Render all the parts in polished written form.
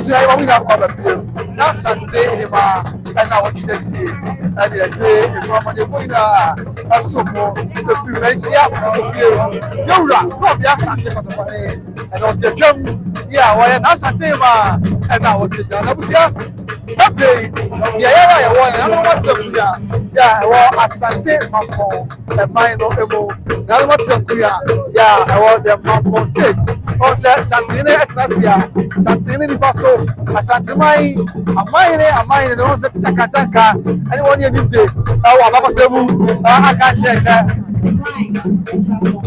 so I want to come up na sante hima na what did you and the day from the point asomo the financial yowra no be asante ko to and on the drum yeah why na sante hima and na what did na busia Sunday yeah I don't want to yeah well asante mampo the mind no emo na what to yeah I want the mampo state o say santine etnasia santine ni faso asante mai amai no se takatanka ani woni enim de wa abakosemu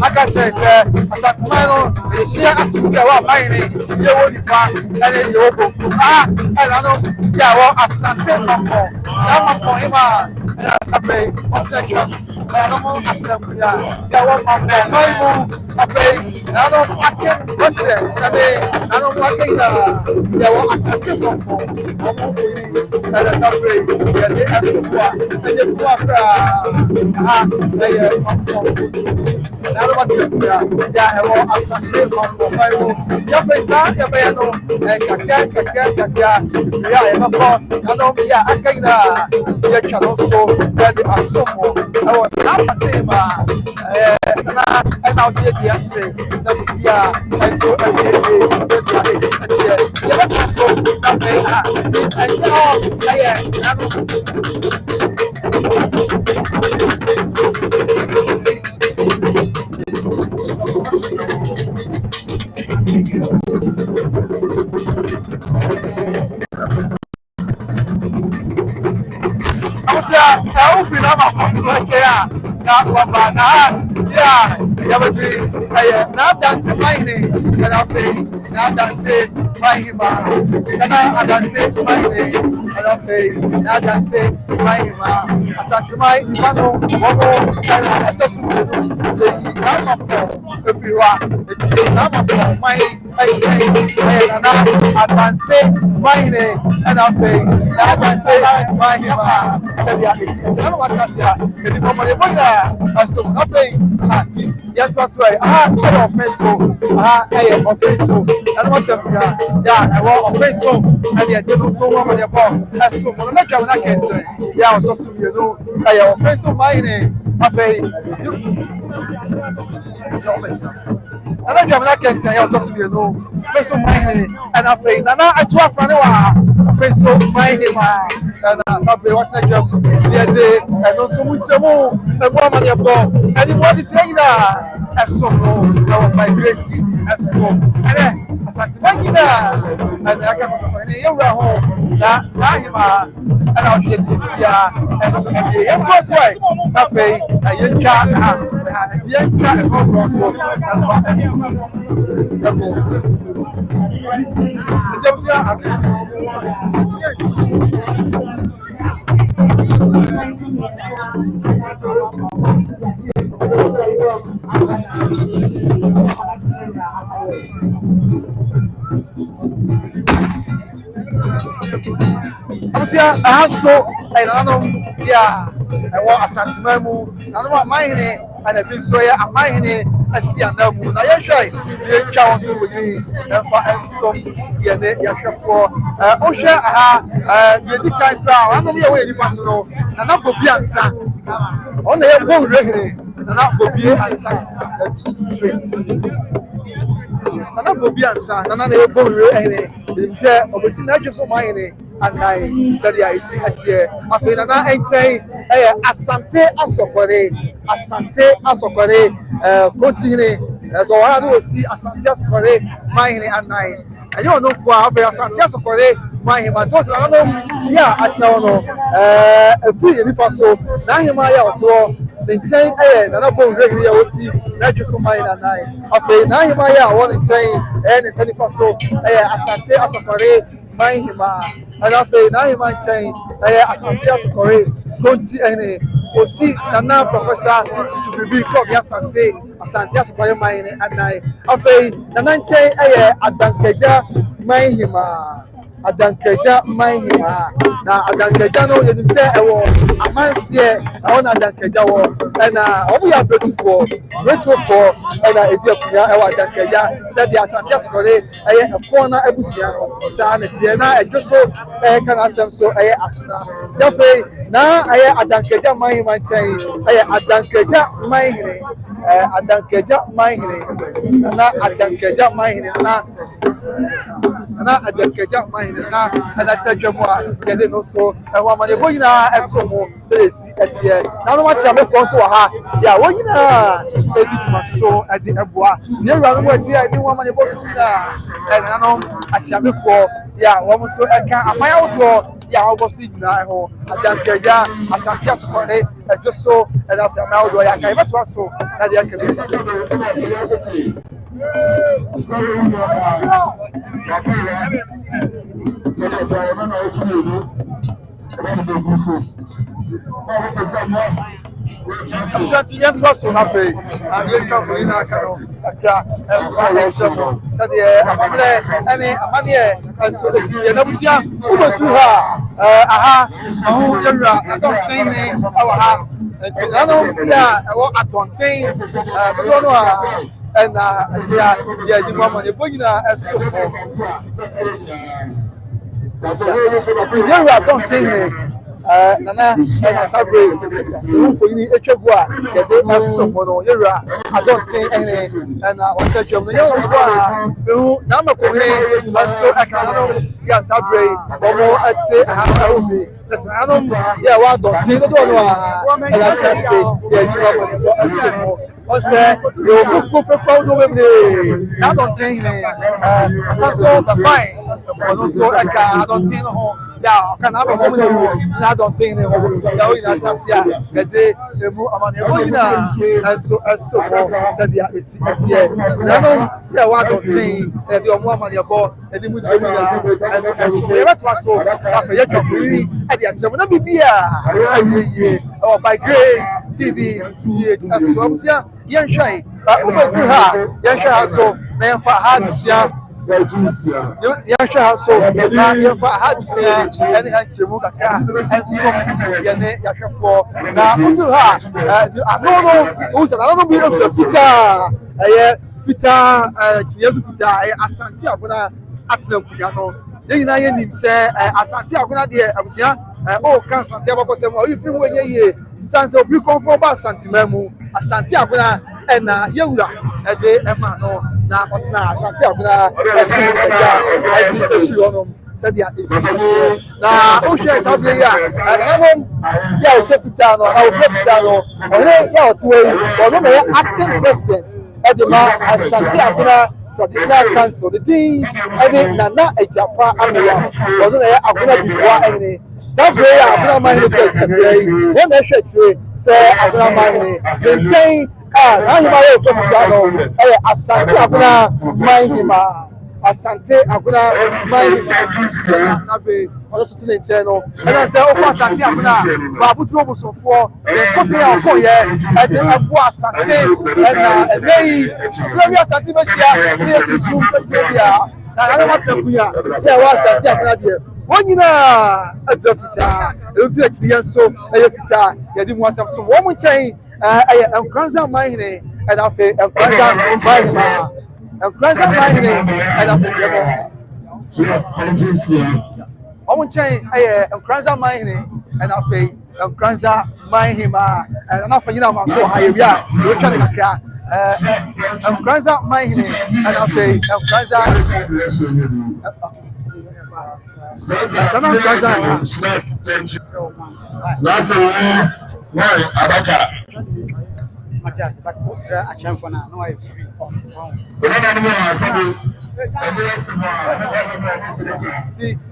aka chese asante mai no e share atu ya wa mai ni ye woni fa ani ye obo ala no ya wa asante mampo na mampo ima ya sabe o se ki na no mo atem ya wa mampo mai mu afi na no aken o se sade na no aken ya wa asante mampo ala sabe ya de asubwa de kwa pra ya mampo na no atem ya wa asante mampo mai mu ya pesa ya bayano kaka ya mampo na no ya akaina ya chanoso ya de asomo awo na asante ma na o dia se na ya so ya ba so na pe eu fui lá na wabana ya baby na dance mine na fe na dance mine ma na dance mine na fe na dance mine ma asante mine ni mano wogo na atosu na mapo efiriwa eti na mapo mine na dance mine na fe na dance mine ma sabia esi na watasia edi mama de boya so nothing ati yet was why offense offense and what yeah I want offense and the devil so one the ball so when I can yeah also you know offense mine afei and I can tell you also you know offense mine and afei na atu afrane wa offense mine ma and sabe what na jam the day and also much more and anybody saying that by grace and asante magina and I can you home na hima and I'll get ya and so and was why cafe and yanka from so so I don't know yeah I want asante mamu na no amahene and a so ya amahene asia na mu na yehwai ye twa won so fodi fa ensom ye ne yahwefo o hwe ye dikai pra anu ye we ni paso no na bobi ansa o na ye bo rehire na bobi ansa straight na bobi ansa na ye bo rehire nse obesi na adwo so mahene anai sadia isi atie afena na enchen asante asokore continue so wa do si asante asokore mahine anai ayo no kwa afa asante asokore mahine ma to se na no ya atina no free ye bifa so na hima ya oto enchen na bo rehiri ya osi na dwo so mahine anai afa na hima ya won enchen ne se bifa so asante asokore mahine ma and after now he might change asante asokore konti ene osi nana professor subibi ko ya asante asokore mine anai after nana change adankeja mine hima adankeja mahima na adankeja no yedim se ewo amansie na adankeja wo na obu ya betufo na edi akunya ewo adankeja se dia asante asokore eye ekon na abusua no sa na tie na edwoso kana asem so eye asuna tiafe na eye adankeja mahima chen eye adankeja mahine adankeja mahine na adankeja mahine na adankeja mahine na adaksa dwamwa yede no so ewa mane boyina esomo telesi etie na no matia me fo so wa ha ya woyina edi maso edi eboa tie wura no matia edi wa mane bo so na na no atia me fo ya wo mo so eka amaya wodo ya wo bo so nyina ho adankeja asante asokore ejoso na afia amaya wodo ya kai beto so na de aka bi Ashanti yẹn tó aso na fẹ yẹn ká fún yín náà kàn ó kakra ẹnfọ yẹn ṣe mọ sẹdíẹ amamlẹ ẹni amadeẹ ẹsọ esi tiẹ n'abusua wúlò tu ha aha ọhún yẹwura adọnten ni ẹwọ ha nti nanu yà ẹwọ adọnten dodoɔ no a ɛna nti a yɛ di mu ama ne bo nyinaa ɛso mɔ nti yɛwura adọnten ni. Nana and Sabre, for you, a chegua, get the someone, you're I don't think any, and I was a job. You Namako, and so I can get Sabre, or more at Hasabi. Listen, I don't, yeah, well, don't say the door, and I can say, yeah, you know, a simple. Ọsẹ yóò kó fẹ́ kọ́ ọdún wẹ́wẹ́ adọ̀ntín ni asaso bàbáyé ọ̀nùsọ ẹ̀ka adọ̀ntín hó yà ọ̀ka náà bẹ̀ wọ́n mu ní adọ̀ntín ni wọ́n yà ó yìnbọn àtàsí à ẹ̀dẹ́ emu amanìyẹ̀wò yìnbọn ẹ̀sọ́ mọ́ sẹ́dí èsì ẹ̀tìẹ̀ nánú yà wọ́n adọ̀ntín ẹ̀dí ọmọ amanìyẹ̀bọ ẹ̀dí mú jẹ́ wíyà ẹ̀sọ́ yẹ bẹ́ẹ̀ tó wá so afẹ́ yẹ jọ̀kùnrin ẹ̀dí àtìsẹ́mu náà bíbí à ẹ̀yẹ by Grace TV ẹ̀sọ́ ọ̀bùsíà yẹn hwɛ yi wobɛdu ha yɛnhwɛ ha so na yɛmfa ha adesua yɛnhwɛ ha so na yɛmfa ha adesua ɛne ha nkyerɛmu kakra ɛnsom yɛne yɛahwɛfoɔ na wodu ha ano no wohu sɛ nano no bi ɛfiri fitaa ɛyɛ fitaa kyiniɛ so fitaa ɛyɛ asante abona atena nkonnwa no yɛn nyinaa yɛnim sɛ asante abona deɛ abusua ɔɔka asante abakɔsɛm a ɔyɛ firi mu ɛnyɛ yie sanse obi kɔnfɔ ba asantema mu asante abona ɛna yewura ɛde ɛma no na ɔtena asante abona ɛso ɛda ɛde efi hɔnom sɛdeɛ esi na wohwɛ sábẹ yi a ɛnanom yɛ a ɔhyɛ fitaa no ɔfɛ fitaa no ɔne yɛ a ɔte hɔ yi ɔno na yɛ acting president ɛde ma asante abona traditional council ne din ɛne nana agyapa ameya ɔno na yɛ abona biboa ɛne. Sabre ya abuna mahine ko kakra yi wọ́n na ehwɛ akyire sɛ abuna mahine ne nkyɛn a n'ahema yɛ ofe fitaa no ɛyɛ asante abuna mahima asante abuna mahima sabre ɔno so te ne nkyɛn no ɛna sɛ ɔkɔ asante abuna baabutu obosomfoɔ ne nkote a ɔkɔ yɛ ɛde ɛbo asante ɛna ɛnɛ yi ɛna wi asante bɛhyia ne yɛ tuntum sɛ tie bia na anam asɛnkunya sɛ ɛwɔ asante abuna deɛ wɔn nyinaa adura fitaa ɛnu ti akyiri yɛn nso ɛyɛ fitaa yɛde mu asɛm so wɔn mu nkyɛn ɛyɛ nkransa mahine ɛna afei nkransa mahine nkransa mahine ɛna afei deɛ wɔn mu nkyɛn ɛyɛ nkransa mahine ɛna afei nkransa mahine ɛna afei nyinaa ma so ha yɛ wia yɛtwa ne kakra nkransa mahine ɛna afei nkransa. Nana Nkransa last one Abaka Matias but what's a champ for now no I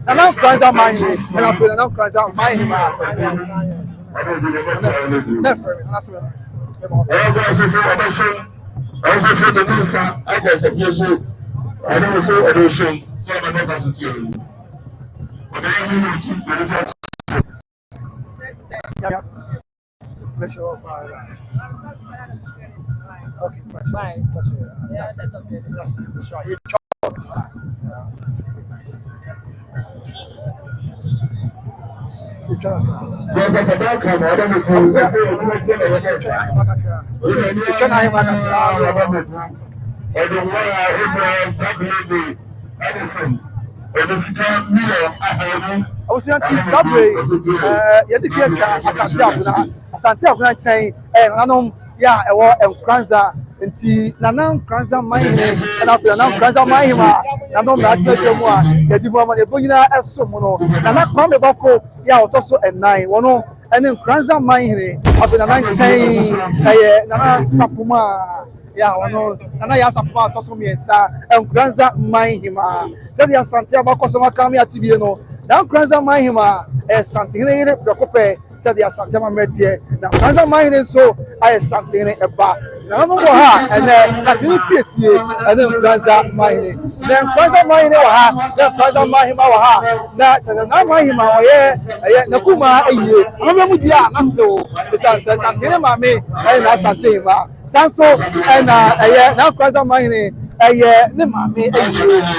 Nana Nkransa mine and I feel Nana Nkransa mine never I don't so I don't show so I don't pass it to you. But then you need to get it out. Yeah. Let's show up. Okay, bye. That's right. Obusianti sabre yedi kieka asante akuna chen nanom ya ewo enkranza nti nana nkranza mine na afia nana nkranza mine ma nanom na atete mu a yedi mu ma ne bonyina esom no nana kwame bafo ya otoso enai wono ene nkranza mine afia nana chen nana sapuma ya wono nana ya sapuma otoso miensa nkranza mine ma sedi asante abakoso makami atibie no na nkranza mine ma santine yire prekope said the Santana Metie. Now, Kwanza Mine so I Santana Eba. Now, no more, and then that you piece you, and then Kwanza Mine. Then Kwanza Mine, then Kwanza Mine, that's not my him, Nakuma, Amamudia, Naso, Santana Mame, and that's Santana. Sanso, and now Kwanza Mine. Ne mame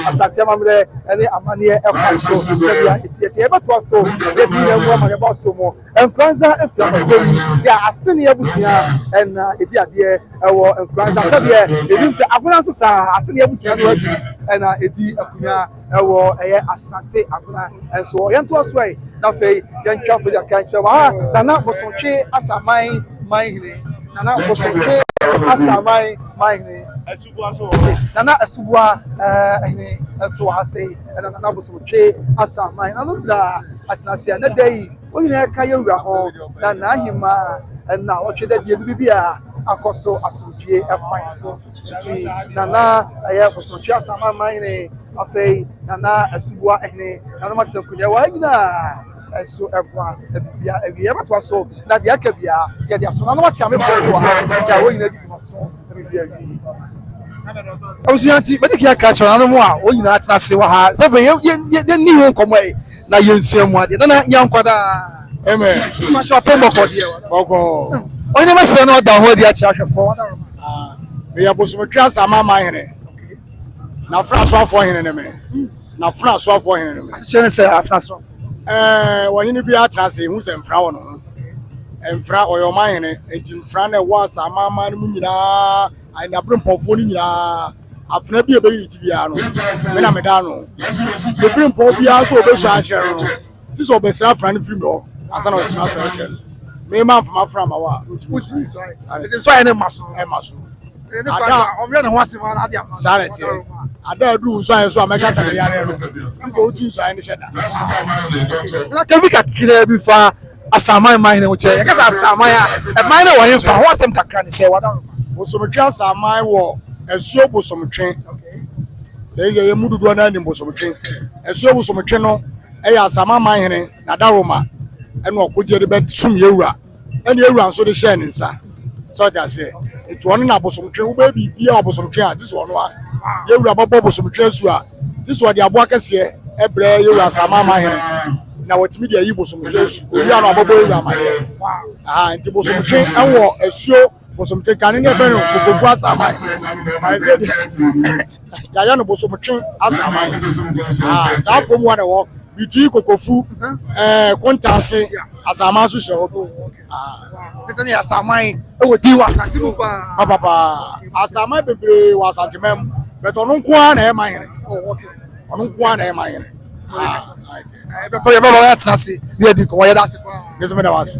asante mamre ene amane ekwaso tebia isiete e beto so e bi na mu amane ba so mo enkranza efia magoni ya asene abusia ena edi ade ewo enkranza sabe edim se aguna so sa asene abusia no adu ena edi akunya ewo eye asante aguna enso yento so ai na fei yentwa fo ya kanche wa na bosonche asamai mai hine na bosonche asamai mai hine nana asubwa so ha say nana bosomtwe asamai nana da atinase na dai onina ka yewura ho na hima na otweda die bibia akoso asomtwe ekwan so ti nana bosomtwe asamai mai ne afei nana asubwa nana matsakunya wa nyina so ebwa bia ewie batwa so na dia ka bia ya dia so nana matia me so ha ja wo nyina di so bia Obusianti mediki akacho na no mu a onyina atena se wa ha sabe ye ni ho komo e na ye nsuamu ade na nya nkwada amen ma sho pembo ko de boko onye ma se no da ho de achi ahwefo me ya bosomtwa sama ma hene na fra so afo hene ne me na fra so afo hene ne me se se afra so wanyini bi atena se hu se mfra wo no mfra oyo ma hene enti mfra na wa sama ma no nyina I na bring pomfo ni nyina afna bi e be yiti bia no me na me da no the bring pomfo bia so obesu a kire no ti so obesra afra no free no asa na otima so a kire me ma mfa afra ma wa utimi so ai so ai na maso ada omre na ho asema na dia sanity ada du so ai so ameka sa ya no ti so utu so ai ni sheda na ka bi ka kire bi fa asama mai na uche ya ka asama ya e mai na wo yin fa ho asem kakra ni se wada bosomtwe asamai wo esuo bosomtwe say ye mududu na ni bosomtwe esuo bosomtwe no e ya asama man hene na daroma ene okoje de be sum yewura ene yewura nso de share nsa so ja say etu ono na bosomtwe wo ba bibia bosomtwe a tiso ono a yewura babo bosomtwe asu a tiso de abo akese ebre yewura asama man hene na watimi de yi bosomtwe asu obi ano ababo yewura male nti bosomtwe enwo esuo bosomtwe kan ne fe no kokofu asamai I said ya no bosomtwe asamai sa pomu wa wo bitu kokofu kontase asama so she obo ese ni asamai e wo di wa santimu pa papa asamai bebre wa santimem beto no nko na e man okay ono nko na e man ko ye baba ya tnasi dia di ko ya da se pa nezo me da was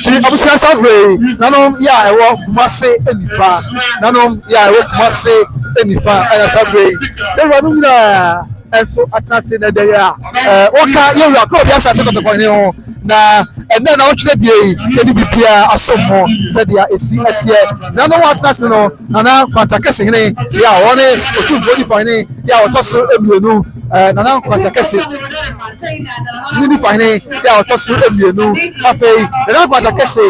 ki abusia sabre nanom ya ewo kumase enifa nanom ya ewo kumase enifa ya sabre e wa nu na enso atnasi na der ya oka ye wi akro bia sa tekoto ko ni ho na enne na ochire die edi bibia asomo se dia esi atie nanom atnasi no nana kwanta kese hene ya woni otufo ni fane ya otoso emienu nana kwanta kese ni fane ya otoso emienu afei nana kwanta kese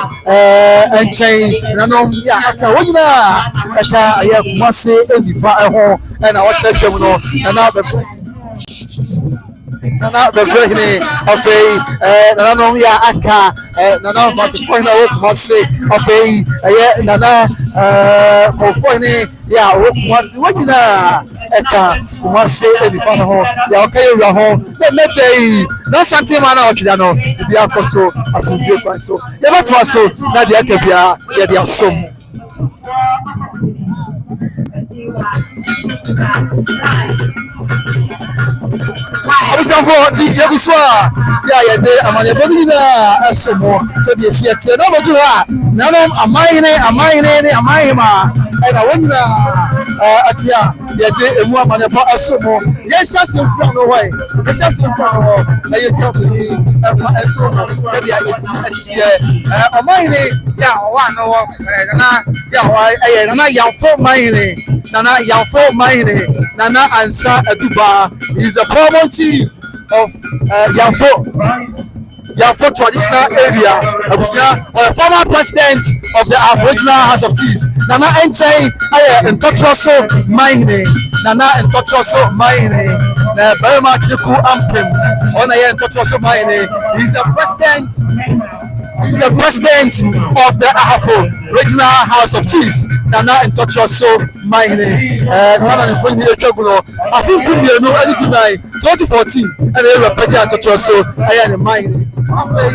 enchen nanom ya aka wonyina aka ya kumase enifa eho na ochire twem no nana bebe hine afei nana no ya aka nana mati point na wo kumase afei nana for any, yeah, was when you was say any fun home, yeah, okay, you're home. Let they not something man out, you know, be a so as we do so. Yeah, that was so that the Akabia, yeah, they are some. Abusafo ti yeguso a ya ye de amane bodi na asomo se de sie te na modu ha na no amahima e na wonyina atia ye de emu amane ba asomo ye hya se fura no wai ye hya se fura no na ye kafu ni e fa asomo se de esi atie amahine ya wa no na ya wa e na yamfo mahine Nana Yamfo Maine, Nana Ansa Aduba is a common chief of Yamfo traditional area, or a former president of the Aboriginal House of Chiefs. Nana Enchai, Ntotroso Maine, Nana Ntotroso Maine, Burma Kiku Ampim, Onayan Ntotroso Maine, he's the president. He's the president of the Ahafo Regional House of Chiefs. Nana Ntotroso Maine. Nana Ntotroso. I think we know anything by 2014. And they were pretty Ntotroso. I am Maine.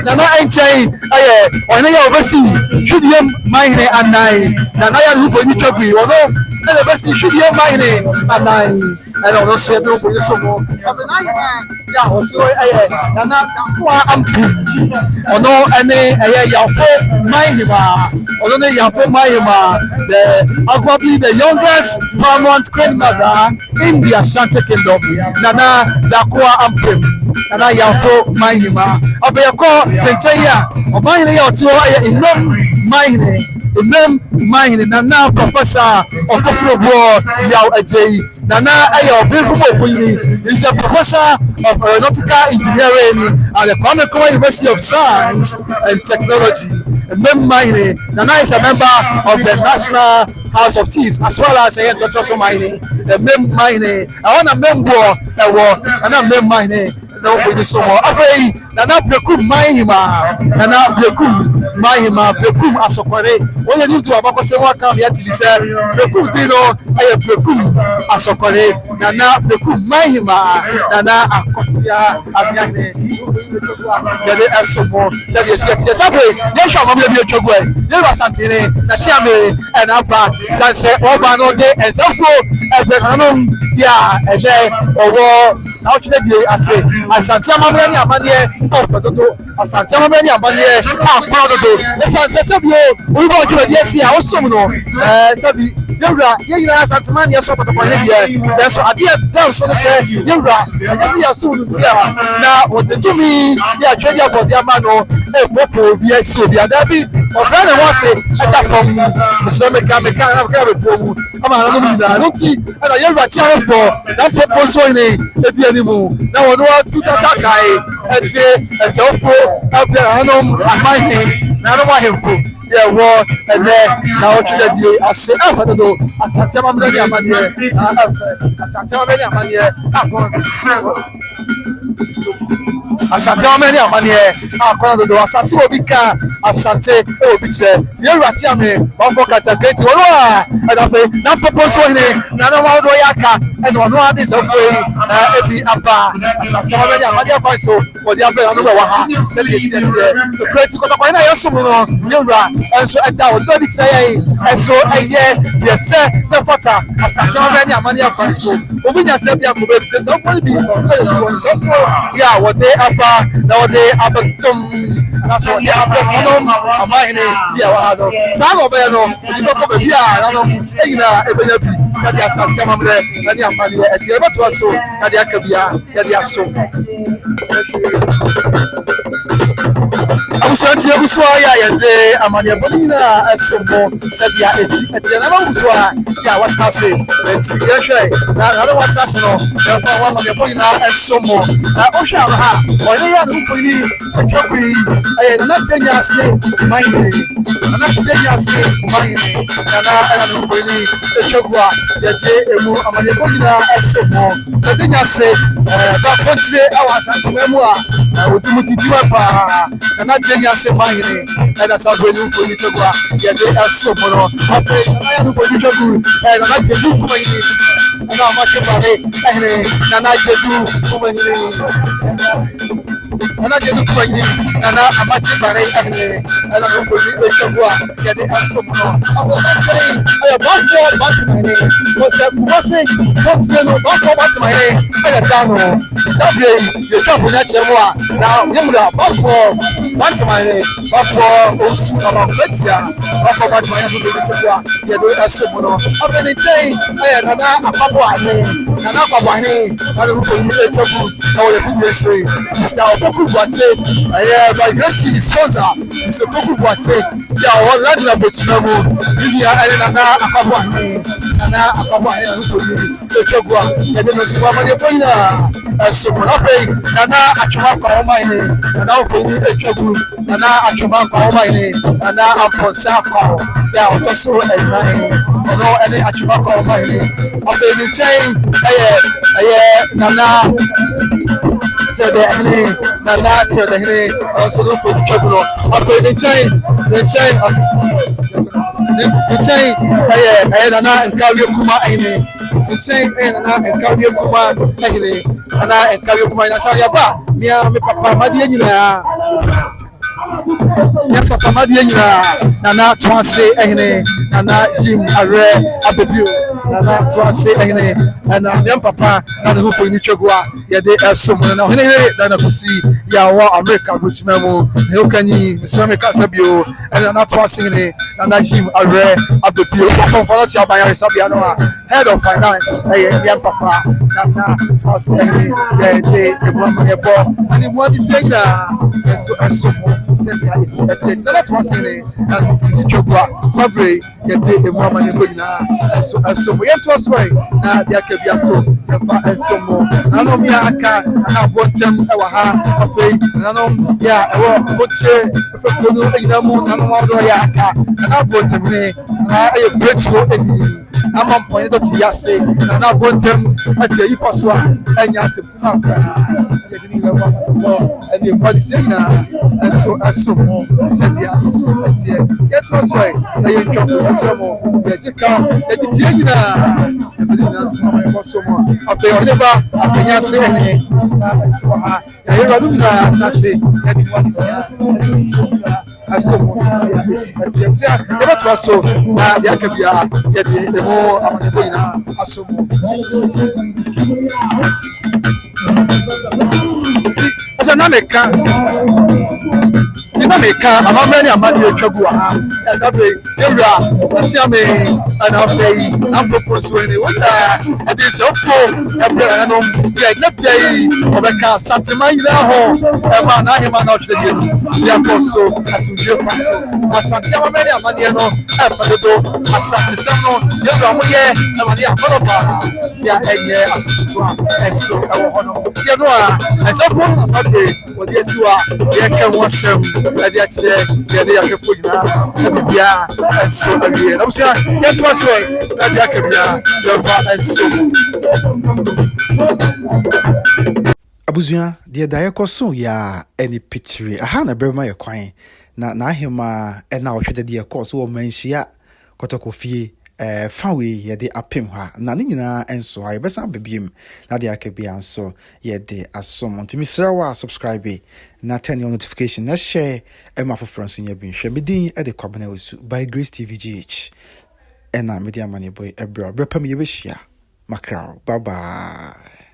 Nana Enchai. I am overseas. Should you Maine and nine? Nana who for you to be or no? And the best should you Maine and nine. I don't know, say no for you so more. Yeah, Nana Ono any Yamfo Mahima, Ono Yamfo Mahima, probably the youngest paramount grandmother in the Ashanti Kingdom. Nana Dakwa Ampim, Nana Yamfo Mahima. Of your call, the Chaya, or Mahina to in Mahine, Nana Professor of Kofro War, Yao Ajay, Nana Ayo Bifumo is a professor of aeronautical engineering at the Kwame University of Science and Technology. Mahine, Nana is a member of the National House of Chiefs as well as a Dr. Mahine, Mahine. I want a member, and I'm Mahine. No, for this summer. After Nana Bekum Mahima, Nana Bekum Mahima, Bekum Asokore. When you need to have a Sewa come here to this Bekum Dino, I have Bekum Asokore, Nana Bekum Mahima, Nana Akotia, Abiane, Yade Asomo, Yes, yes, I'm going to be a chogway. There was something that Chame and Abba, Sanse, Obano Day, and Safo, yeah, and then, or how should I say? Asantama many amanye of Asantama many amanye proud of it. Sabio, we go to the DSC, I was some no, Sabi, Yura, Santama, yes, of the Bolivia. That's what I did. That's what I said. Yura, I see a soon. Now, what the to me, yeah, trade about the Amano, Popo, yes, so be a Debbie, or rather was it, and from Mr. Mechanical, I don't see, and I have a channel for that's what was so in the anymore. Now, I know to attack and so up there. I know my name. I don't want him for yeah, war and then now to the day. I say, I don't know. I said, I'm ready. I'm here. I said, I'm ready. I'm here. Asante omeni amanie akwando do asante obika asante obiche ye rachi ame bongo category oro a adafe na purpose one na no wa do yaka and ono ade so foi ebi aba asante omeni amanie akwanso odi abe no wa ha se le siete the great kota kwa na yeso mu no yura enso eda o do dikse ye enso eye ye se na fata asante omeni amanie akwanso obinya se bia ko be se so foi bi ya what they Abba, now they Abatum, and that's what they Abba, Amahine, Yawado, Samo Beno, you go for Bia, Egna, Ebenabi, Sadia Santama, and Yamani, at the Abatua, so Nadiakabia, Yadiaso. I'm sorry, I'm Amania Bonina, as so more, Sadia is at the Abatua, yeah, what's that say? Let's see, now I don't want to know. Therefore, one of your point now and so more. Ocean, or they are looking a copy. I am not telling you, say, my name. I'm not telling you, say, my name. And I am looking a chogua. The day a move, I'm going to and so more. But then I say, that country, I was at the memoir. I would do it to my bar. And I telling you, say, my name. And that's how we look for you to go. The day are so more. I am for you to do. And I like to do for you. And I'm much about it. And I just do for you. And I just for you. And I'm much about it. And I'm for you to go. The day are so more. I was saying, I have one more back to my name. Was it? What's the no back to my name? I have done. Stop the shop with that chamber. Now, you know, back for back to my name. Back for Osu about Betia. Back for back to my name. The day are so more. I'm going to say, I had a couple of names. And I'm for my name. I don't know if you're trouble. Now, you're going to say, Mr. Opoku Boate. I have a great sponsor. Mr. Opoku Boate. Yeah, I was landing a bit of you are a couple of names. And I'm for my name. And then the Superman Poina. So, nothing. And now I come up my name. And now for you a trouble. And now I come up my name. And now I'm for Sapa. Yeah, I'm just so annoying. And all any I come up my name. I'm being chained. Nana. Said the Nana, said the Henry. Also, look for the trouble. I'm being chained. The chain. I Nana and Kavio Kuma. The chain and Kavio Kuma. And I Kavio Kuma. I saw your bar. Me, Papa, Madia. Papa Madia. Nana, Twanse, Nana, Jim, Are, Abebu. Nana, Twanse, and I'm Papa, and who for Nichagua. Yeah, they are someone now. Then I could see Yawa America, which memo, Hilkani, Mr. Casabio, and I'm not Twanse, Nana, Jim, Are, Abebu. From Falacha by Sabiano, head of finance, young Papa, Nana, Twanse, and what is saying and so it's not one saying and Sabri get a woman in so we have to us way now there can be so and so more. I know me I have one time I faith and I know yeah I will put if I go in the moon and I bought me I break I'm on point to Yase and I bought them at the Ipaswa and Yase and the body saying and so more said yeah get us way they come to some more the car it's so more after your neighbor after Yase and so I say anyone so that's so now there can be the more as an American, I'm many a money as I say, and I'll pay. I'm proposing what it is so full. I don't get day of a car, Santa Maria, and I am not the game. Yeah, so as you do, as Santa Maria, Maniano, after the door, as Santa Sano, and Maria Papa, yeah, and so I want to know, as I want to say, what yes, you are, there can watch them. That's they are put now. Yeah, and so again. I'm saying that's what's right. That can be Abuzua, dear Diaco so ya any picture. I had a berma your coin. Na hima and now should the dear course or menshia Kotokofi. Fawi ye de apem ha na ne nyina enso ha yebesa babiem na de akabi anso ye de asom ntimi srawa subscribe na turn your notification na share e ma foforo nso nya bi hwe medin e de kwabena wesu by Grace TV GH na media money boy ebro brepam ye be hia makrao bye bye.